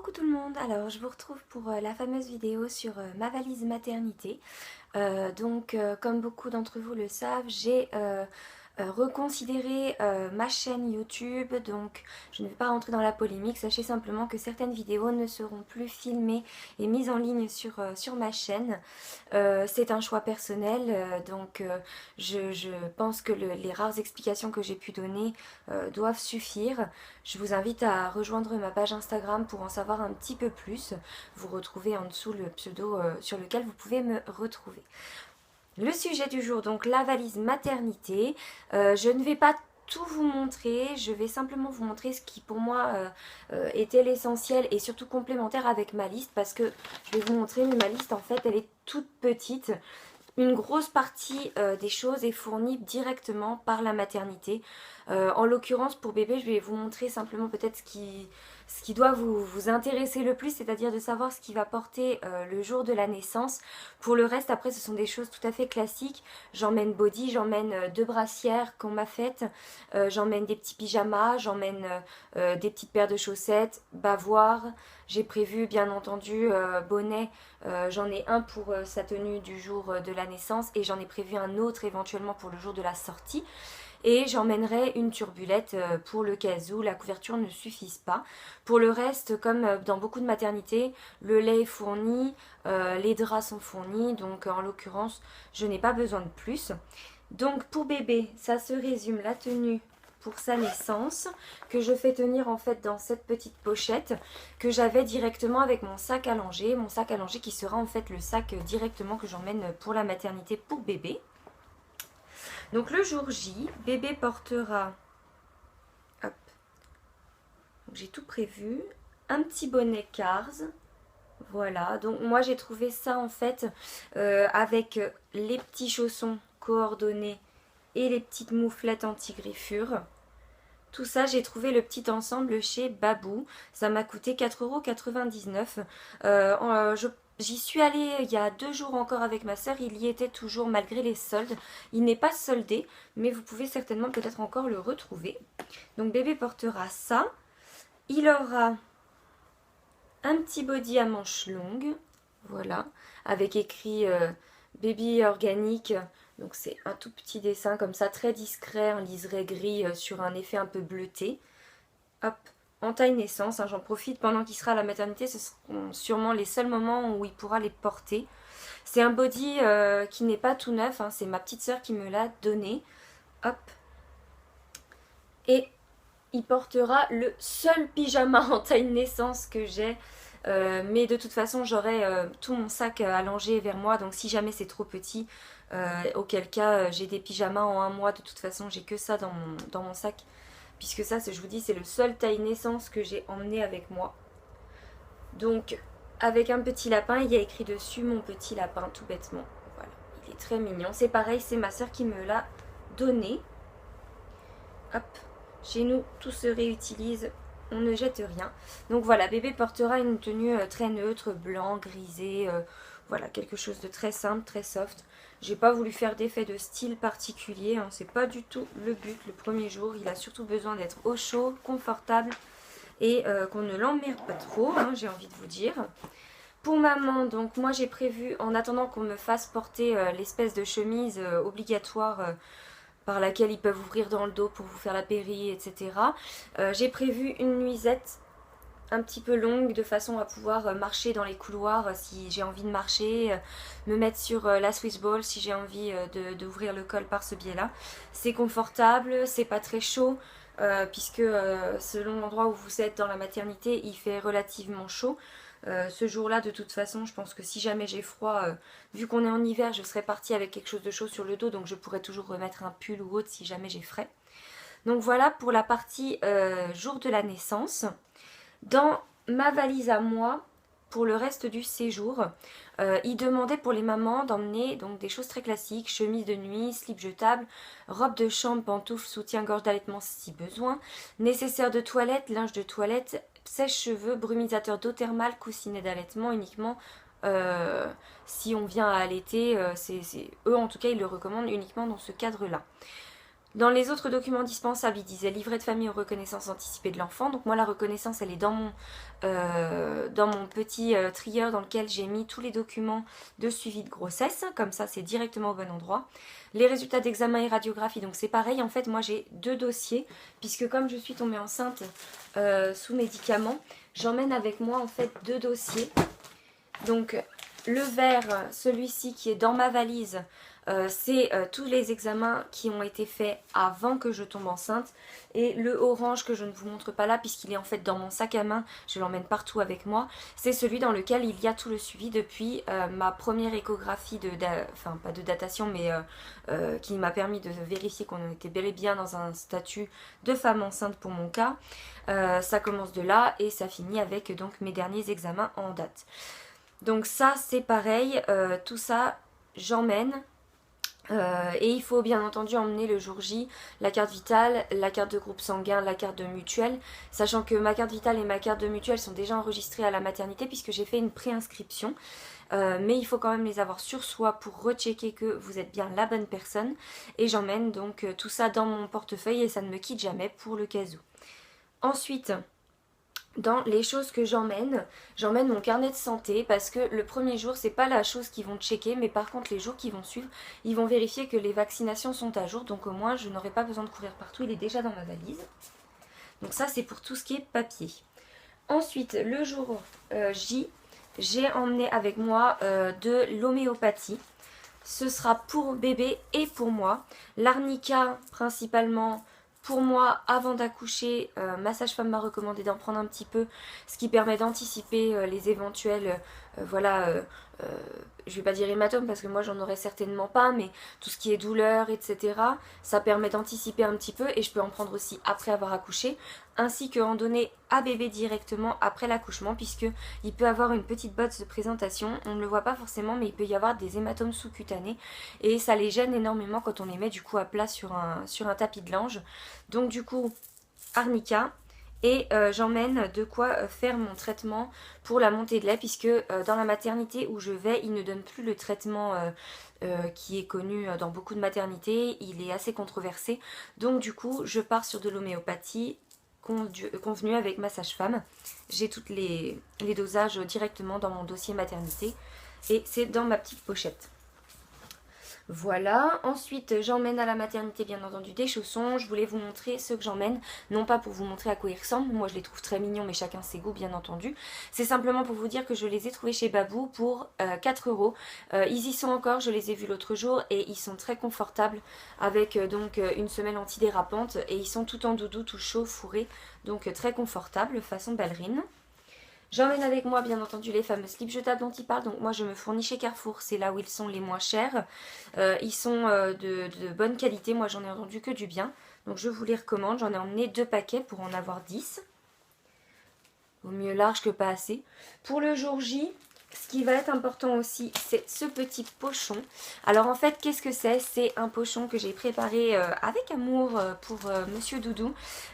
Coucou tout le monde, alors je vous retrouve pour la fameuse vidéo sur ma valise maternité. Comme beaucoup d'entre vous le savent, j'ai reconsidéré ma chaîne YouTube, donc je ne vais pas rentrer dans la polémique. Sachez simplement que certaines vidéos ne seront plus filmées et mises en ligne sur ma chaîne. C'est un choix personnel, je pense que les rares explications que j'ai pu donner doivent suffire. Je vous invite à rejoindre ma page Instagram pour en savoir un petit peu plus. Vous retrouvez en dessous le pseudo sur lequel vous pouvez me retrouver. Le sujet du jour, donc la valise maternité. Je ne vais pas tout vous montrer, je vais simplement vous montrer ce qui pour moi était l'essentiel et surtout complémentaire avec ma liste, parce que je vais vous montrer, ma liste en fait elle est toute petite. Une grosse partie des choses est fournie directement par la maternité. En l'occurrence pour bébé, je vais vous montrer simplement peut-être ce qui doit vous intéresser le plus, c'est-à-dire de savoir ce qu'il va porter le jour de la naissance. Pour le reste, après, ce sont des choses tout à fait classiques. J'emmène body, j'emmène deux brassières qu'on m'a faites, j'emmène des petits pyjamas, j'emmène des petites paires de chaussettes, bavoirs. J'ai prévu bien entendu bonnet, j'en ai un pour sa tenue du jour de la naissance et j'en ai prévu un autre éventuellement pour le jour de la sortie. Et j'emmènerai une turbulette pour le cas où la couverture ne suffise pas. Pour le reste, comme dans beaucoup de maternités, le lait est fourni, les draps sont fournis, donc en l'occurrence, je n'ai pas besoin de plus. Donc pour bébé, ça se résume la tenue pour sa naissance, que je fais tenir en fait dans cette petite pochette que j'avais directement avec mon sac à langer qui sera en fait le sac directement que j'emmène pour la maternité pour bébé. Donc le jour J, bébé portera, hop, j'ai tout prévu, un petit bonnet Cars, voilà, donc moi j'ai trouvé ça en fait avec les petits chaussons coordonnés et les petites mouflettes anti-griffure. Tout ça, j'ai trouvé le petit ensemble chez Babou. Ça m'a coûté 4,99 €. J'y suis allée il y a 2 jours encore avec ma soeur. Il y était toujours malgré les soldes. Il n'est pas soldé, mais vous pouvez certainement peut-être encore le retrouver. Donc bébé portera ça. Il aura un petit body à manches longues. Voilà. Avec écrit baby organique. Donc c'est un tout petit dessin comme ça, très discret, un liseré gris sur un effet un peu bleuté. Hop, en taille naissance, hein, j'en profite pendant qu'il sera à la maternité, ce seront sûrement les seuls moments où il pourra les porter. C'est un body qui n'est pas tout neuf, hein, c'est ma petite soeur qui me l'a donné. Hop. Et il portera le seul pyjama en taille naissance que j'ai. Mais de toute façon j'aurai tout mon sac allongé vers moi, donc si jamais c'est trop petit, auquel cas j'ai des pyjamas en 1 mois, de toute façon j'ai que ça dans mon sac, puisque ça je vous dis c'est le seul taille naissance que j'ai emmené avec moi. Donc avec un petit lapin, il y a écrit dessus mon petit lapin tout bêtement, voilà, il est très mignon, c'est pareil, c'est ma soeur qui me l'a donné. Hop, chez nous tout se réutilise, on ne jette rien. Donc voilà, bébé portera une tenue très neutre, blanc, grisé, voilà, quelque chose de très simple, très soft. J'ai pas voulu faire d'effet de style particulier, hein, c'est pas du tout le but. Le premier jour, il a surtout besoin d'être au chaud, confortable et qu'on ne l'emmerde pas trop, hein, j'ai envie de vous dire. Pour maman, donc moi j'ai prévu, en attendant qu'on me fasse porter l'espèce de chemise obligatoire par laquelle ils peuvent ouvrir dans le dos pour vous faire la péri, etc. J'ai prévu une nuisette un petit peu longue de façon à pouvoir marcher dans les couloirs si j'ai envie de marcher, me mettre sur la Swiss Ball si j'ai envie d'ouvrir le col par ce biais-là. C'est confortable, c'est pas très chaud puisque selon l'endroit où vous êtes dans la maternité, il fait relativement chaud. Ce jour-là, de toute façon, je pense que si jamais j'ai froid, vu qu'on est en hiver, je serais partie avec quelque chose de chaud sur le dos, donc je pourrais toujours remettre un pull ou autre si jamais j'ai frais. Donc voilà pour la partie jour de la naissance. Dans ma valise à moi, pour le reste du séjour, il demandait pour les mamans d'emmener donc des choses très classiques, chemise de nuit, slip jetable, robe de chambre, pantoufles, soutien-gorge d'allaitement si besoin, nécessaire de toilette, linge de toilette, sèche-cheveux, brumisateur d'eau thermale, coussinet d'allaitement uniquement si on vient à allaiter, eux en tout cas ils le recommandent uniquement dans ce cadre-là. Dans les autres documents dispensables, il disait livret de famille ou reconnaissance anticipée de l'enfant. Donc moi la reconnaissance elle est dans mon petit trieur dans lequel j'ai mis tous les documents de suivi de grossesse. Comme ça c'est directement au bon endroit. Les résultats d'examen et radiographie, donc c'est pareil. En fait moi j'ai 2 dossiers puisque comme je suis tombée enceinte sous médicaments, j'emmène avec moi en fait 2 dossiers. Donc le vert, celui-ci qui est dans ma valise, c'est tous les examens qui ont été faits avant que je tombe enceinte. Et le orange que je ne vous montre pas là puisqu'il est en fait dans mon sac à main, je l'emmène partout avec moi, c'est celui dans lequel il y a tout le suivi depuis ma première échographie, enfin pas de datation mais qui m'a permis de vérifier qu'on était bel et bien dans un statut de femme enceinte pour mon cas. Ça commence de là et ça finit avec donc mes derniers examens en date. Donc ça c'est pareil, tout ça j'emmène. Et il faut bien entendu emmener le jour J la carte vitale, la carte de groupe sanguin, la carte de mutuelle, sachant que ma carte vitale et ma carte de mutuelle sont déjà enregistrées à la maternité puisque j'ai fait une préinscription. Mais il faut quand même les avoir sur soi pour rechecker que vous êtes bien la bonne personne. Et j'emmène donc tout ça dans mon portefeuille et ça ne me quitte jamais pour le cas où. Ensuite, dans les choses que j'emmène mon carnet de santé parce que le premier jour c'est pas la chose qu'ils vont checker, mais par contre les jours qui vont suivre ils vont vérifier que les vaccinations sont à jour, donc au moins je n'aurai pas besoin de courir partout, il est déjà dans ma valise. Donc ça c'est pour tout ce qui est papier. Ensuite le jour J, j'ai emmené avec moi de l'homéopathie. Ce sera pour bébé et pour moi. L'arnica principalement pour moi avant d'accoucher. Ma sage-femme m'a recommandé d'en prendre un petit peu, ce qui permet d'anticiper les éventuels je vais pas dire hématome parce que moi j'en aurais certainement pas, mais tout ce qui est douleur, etc. Ça permet d'anticiper un petit peu et je peux en prendre aussi après avoir accouché, ainsi que en donner à bébé directement après l'accouchement, puisque il peut avoir une petite botte de présentation, on ne le voit pas forcément, mais il peut y avoir des hématomes sous-cutanés et ça les gêne énormément quand on les met du coup à plat sur un tapis de linge. Donc du coup, arnica. Et j'emmène de quoi faire mon traitement pour la montée de lait, puisque dans la maternité où je vais, ils ne donnent plus le traitement qui est connu dans beaucoup de maternités. Il est assez controversé. Donc du coup, je pars sur de l'homéopathie convenue avec ma sage-femme. J'ai tous les dosages directement dans mon dossier maternité. Et c'est dans ma petite pochette. Voilà, ensuite j'emmène à la maternité bien entendu des chaussons. Je voulais vous montrer ceux que j'emmène, non pas pour vous montrer à quoi ils ressemblent, moi je les trouve très mignons mais chacun ses goûts bien entendu. C'est simplement pour vous dire que je les ai trouvés chez Babou pour 4 €. Ils y sont encore, je les ai vus l'autre jour et ils sont très confortables avec donc une semelle antidérapante et ils sont tout en doudou, tout chaud, fourré, donc très confortable, façon ballerine. J'emmène avec moi bien entendu les fameux slips jetables dont il parle. Donc moi je me fournis chez Carrefour, c'est là où ils sont les moins chers. Ils sont de bonne qualité, moi j'en ai entendu que du bien. Donc je vous les recommande, j'en ai emmené 2 paquets pour en avoir 10. Au mieux large que pas assez. Pour le jour J, ce qui va être important aussi, c'est ce petit pochon. Alors en fait, qu'est-ce que c'est? C'est un pochon que j'ai préparé avec amour pour Monsieur Doudou.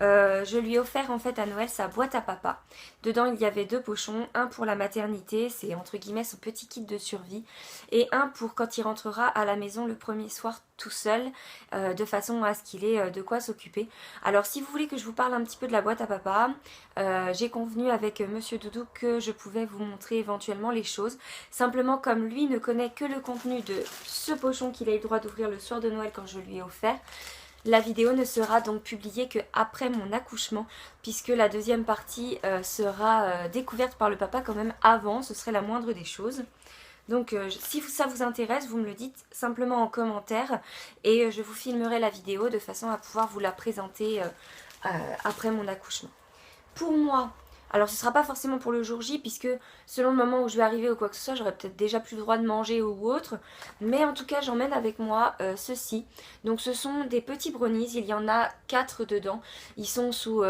Je lui ai offert en fait à Noël sa boîte à papa. Dedans, il y avait 2 pochons. Un pour la maternité, c'est entre guillemets son petit kit de survie. Et un pour quand il rentrera à la maison le premier soir tout seul, de façon à ce qu'il ait de quoi s'occuper. Alors si vous voulez que je vous parle un petit peu de la boîte à papa, j'ai convenu avec Monsieur Doudou que je pouvais vous montrer éventuellement les choses. Simplement comme lui ne connaît que le contenu de ce pochon qu'il a eu le droit d'ouvrir le soir de Noël quand je lui ai offert, la vidéo ne sera donc publiée qu'après mon accouchement, puisque la deuxième partie sera découverte par le papa quand même avant, ce serait la moindre des choses. Donc si ça vous intéresse, vous me le dites simplement en commentaire et je vous filmerai la vidéo de façon à pouvoir vous la présenter après mon accouchement. Pour moi, alors ce ne sera pas forcément pour le jour J puisque selon le moment où je vais arriver ou quoi que ce soit, j'aurai peut-être déjà plus le droit de manger ou autre. Mais en tout cas, j'emmène avec moi ceci. Donc ce sont des petits brownies, il y en a 4 dedans. Ils sont sous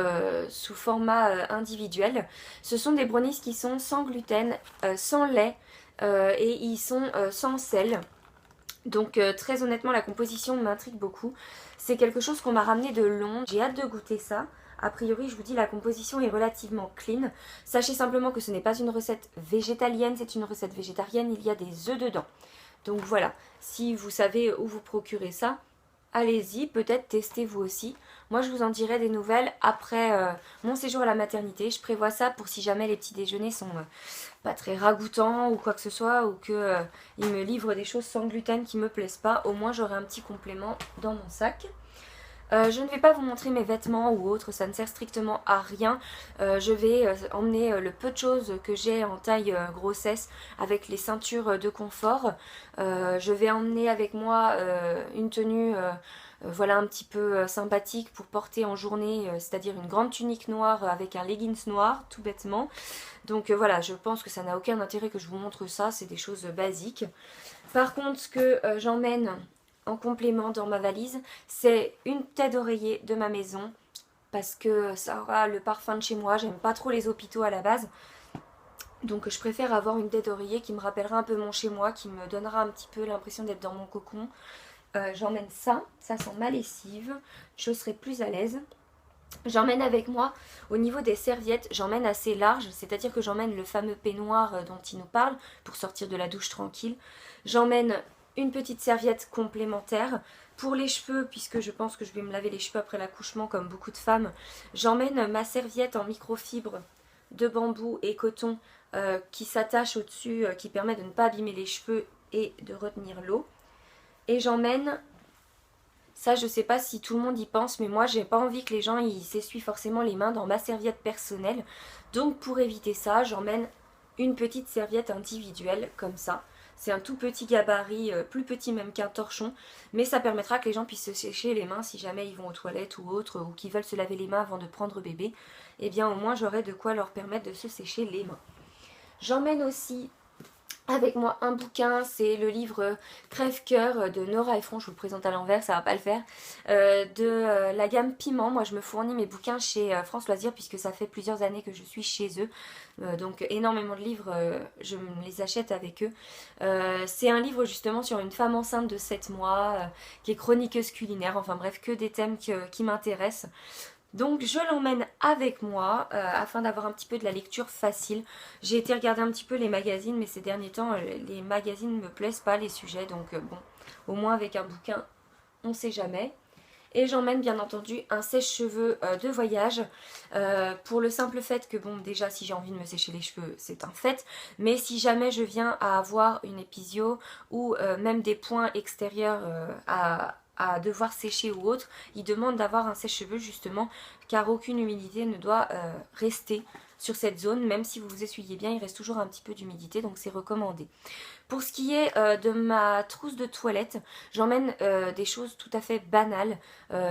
format individuel. Ce sont des brownies qui sont sans gluten, sans lait. Et ils sont sans sel. Donc très honnêtement la composition m'intrigue beaucoup. C'est quelque chose qu'on m'a ramené de Londres. J'ai hâte de goûter ça. A priori je vous dis la composition est relativement clean. Sachez simplement que ce n'est pas une recette végétalienne, c'est une recette végétarienne. Il y a des œufs dedans. Donc voilà, si vous savez où vous procurez ça, allez-y, peut-être testez vous aussi. Moi je vous en dirai des nouvelles après mon séjour à la maternité. Je prévois ça pour si jamais les petits déjeuners sont pas très ragoûtants ou quoi que ce soit, ou que ils me livrent des choses sans gluten qui me plaisent pas. Au moins j'aurai un petit complément dans mon sac. Je ne vais pas vous montrer mes vêtements ou autres, ça ne sert strictement à rien. Je vais emmener le peu de choses que j'ai en taille grossesse avec les ceintures de confort. Je vais emmener avec moi une tenue voilà un petit peu sympathique pour porter en journée, c'est-à-dire une grande tunique noire avec un leggings noir, tout bêtement. Donc voilà, je pense que ça n'a aucun intérêt que je vous montre ça, c'est des choses basiques. Par contre, ce que j'emmène en complément dans ma valise, c'est une tête d'oreiller de ma maison parce que ça aura le parfum de chez moi. J'aime pas trop les hôpitaux à la base, donc je préfère avoir une tête d'oreiller qui me rappellera un peu mon chez moi, qui me donnera un petit peu l'impression d'être dans mon cocon. J'emmène ça, ça sent ma lessive, je serai plus à l'aise. J'emmène avec moi, au niveau des serviettes, j'emmène assez large, c'est-à-dire que j'emmène le fameux peignoir dont il nous parle pour sortir de la douche tranquille. J'emmène une petite serviette complémentaire. Pour les cheveux, puisque je pense que je vais me laver les cheveux après l'accouchement comme beaucoup de femmes, j'emmène ma serviette en microfibre de bambou et coton qui s'attache au-dessus, qui permet de ne pas abîmer les cheveux et de retenir l'eau. Et j'emmène, ça je sais pas si tout le monde y pense, mais moi j'ai pas envie que les gens ils s'essuient forcément les mains dans ma serviette personnelle. Donc pour éviter ça, j'emmène une petite serviette individuelle comme ça. C'est un tout petit gabarit, plus petit même qu'un torchon, mais ça permettra que les gens puissent se sécher les mains si jamais ils vont aux toilettes ou autre, ou qu'ils veulent se laver les mains avant de prendre bébé. Et bien au moins j'aurai de quoi leur permettre de se sécher les mains. J'emmène aussi avec moi un bouquin, c'est le livre Crève-Cœur de Nora Ephron, je vous le présente à l'envers, ça va pas le faire, de la gamme Piment. Moi je me fournis mes bouquins chez France Loisirs puisque ça fait plusieurs années que je suis chez eux, donc énormément de livres, je me les achète avec eux. C'est un livre justement sur une femme enceinte de 7 mois, qui est chroniqueuse culinaire, enfin bref, que des thèmes qui m'intéressent. Donc je l'emmène avec moi afin d'avoir un petit peu de la lecture facile. J'ai été regarder un petit peu les magazines, mais ces derniers temps les magazines ne me plaisent pas, les sujets, donc bon, au moins avec un bouquin on sait jamais. Et j'emmène bien entendu un sèche-cheveux de voyage, pour le simple fait que bon, déjà si j'ai envie de me sécher les cheveux c'est un fait, mais si jamais je viens à avoir une épisio ou même des points extérieurs à devoir sécher ou autre, il demande d'avoir un sèche-cheveux justement car aucune humidité ne doit rester sur cette zone. Même si vous vous essuyez bien, il reste toujours un petit peu d'humidité, donc c'est recommandé. Pour ce qui est de ma trousse de toilette, j'emmène des choses tout à fait banales.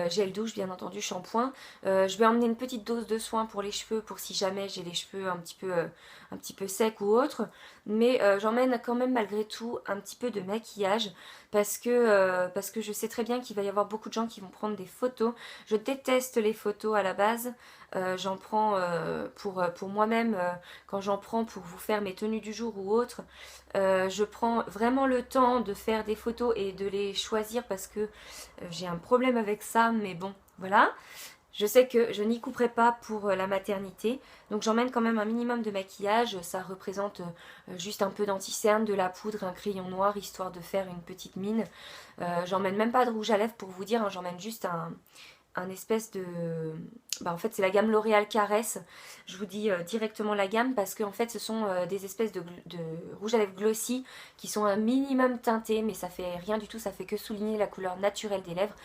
Gel douche, bien entendu, shampoing. Je vais emmener une petite dose de soin pour les cheveux, pour si jamais j'ai les cheveux un petit peu secs ou autre. Mais j'emmène quand même malgré tout un petit peu de maquillage parce que je sais très bien qu'il va y avoir beaucoup de gens qui vont prendre des photos. Je déteste les photos à la base. J'en prends pour moi-même, quand j'en prends pour vous faire mes tenues du jour ou autre. Je prends vraiment le temps de faire des photos et de les choisir parce que j'ai un problème avec ça, mais bon, voilà. Je sais que je n'y couperai pas pour la maternité, donc j'emmène quand même un minimum de maquillage. Ça représente juste un peu d'anti-cerne, de la poudre, un crayon noir, histoire de faire une petite mine. J'emmène même pas de rouge à lèvres pour vous dire, hein, j'emmène juste un espèce de... Bah en fait c'est la gamme L'Oréal Caresse. Je vous dis directement la gamme parce que en fait ce sont des espèces de rouge à lèvres glossy qui sont un minimum teintés, mais ça fait rien du tout, ça fait que souligner la couleur naturelle des lèvres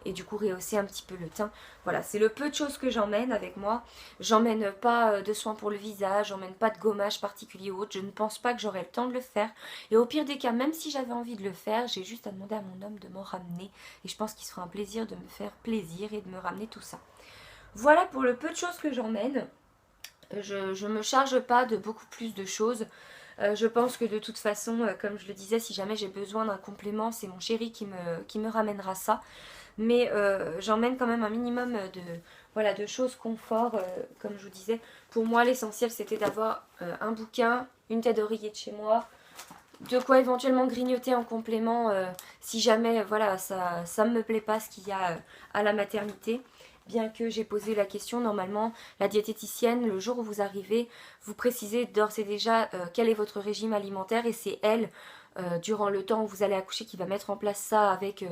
et du coup rehausser un petit peu le teint. Voilà, c'est le peu de choses que j'emmène avec moi. J'emmène pas de soins pour le visage, j'emmène pas de gommage particulier ou autre, je ne pense pas que j'aurai le temps de le faire. Et au pire des cas, même si j'avais envie de le faire, j'ai juste à demander à mon homme de m'en ramener et je pense qu'il se fera un plaisir de me faire plaisir et de me ramener tout ça. Voilà pour le peu de choses que j'emmène. Je me charge pas de beaucoup plus de choses. Je pense que de toute façon, comme je le disais, si jamais j'ai besoin d'un complément, c'est mon chéri qui me ramènera ça. Mais j'emmène quand même un minimum voilà, de choses confort, comme je vous disais. Pour moi, l'essentiel, c'était d'avoir un bouquin, une tête d'oreiller de chez moi, de quoi éventuellement grignoter en complément si jamais voilà, ça ne me plaît pas ce qu'il y a à la maternité. Bien que j'ai posé la question, normalement, la diététicienne, le jour où vous arrivez, vous précisez d'ores et déjà quel est votre régime alimentaire et c'est elle, durant le temps où vous allez accoucher, qui va mettre en place ça avec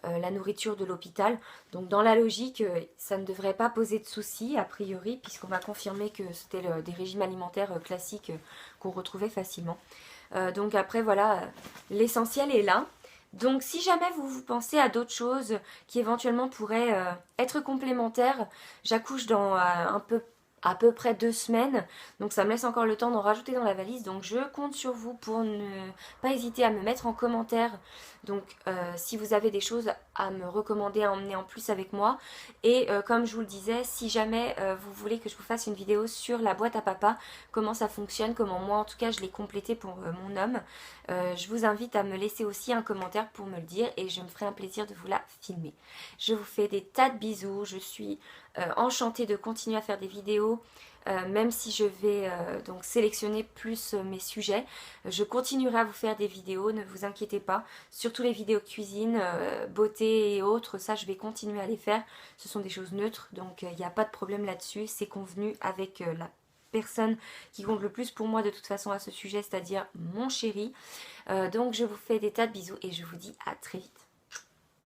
la nourriture de l'hôpital. Donc dans la logique, ça ne devrait pas poser de soucis a priori, puisqu'on m'a confirmé que c'était des régimes alimentaires classiques qu'on retrouvait facilement. Donc après voilà, l'essentiel est là. Donc si jamais vous pensez à d'autres choses qui éventuellement pourraient être complémentaires, j'accouche dans à peu près 2 semaines, donc ça me laisse encore le temps d'en rajouter dans la valise, donc je compte sur vous pour ne pas hésiter à me mettre en commentaire, donc si vous avez des choses à me recommander, à emmener en plus avec moi, et comme je vous le disais, si jamais vous voulez que je vous fasse une vidéo sur la boîte à papa, comment ça fonctionne, comment moi en tout cas je l'ai complétée pour mon homme, je vous invite à me laisser aussi un commentaire pour me le dire et je me ferai un plaisir de vous la filmer. Je vous fais des tas de bisous, je suis enchantée de continuer à faire des vidéos, même si je vais donc sélectionner plus mes sujets. Je continuerai à vous faire des vidéos, ne vous inquiétez pas, surtout les vidéos cuisine, beauté et autres, ça je vais continuer à les faire, ce sont des choses neutres, donc il n'y a pas de problème là-dessus, c'est convenu avec la personne qui compte le plus pour moi de toute façon à ce sujet, c'est-à-dire mon chéri. Donc je vous fais des tas de bisous et je vous dis à très vite.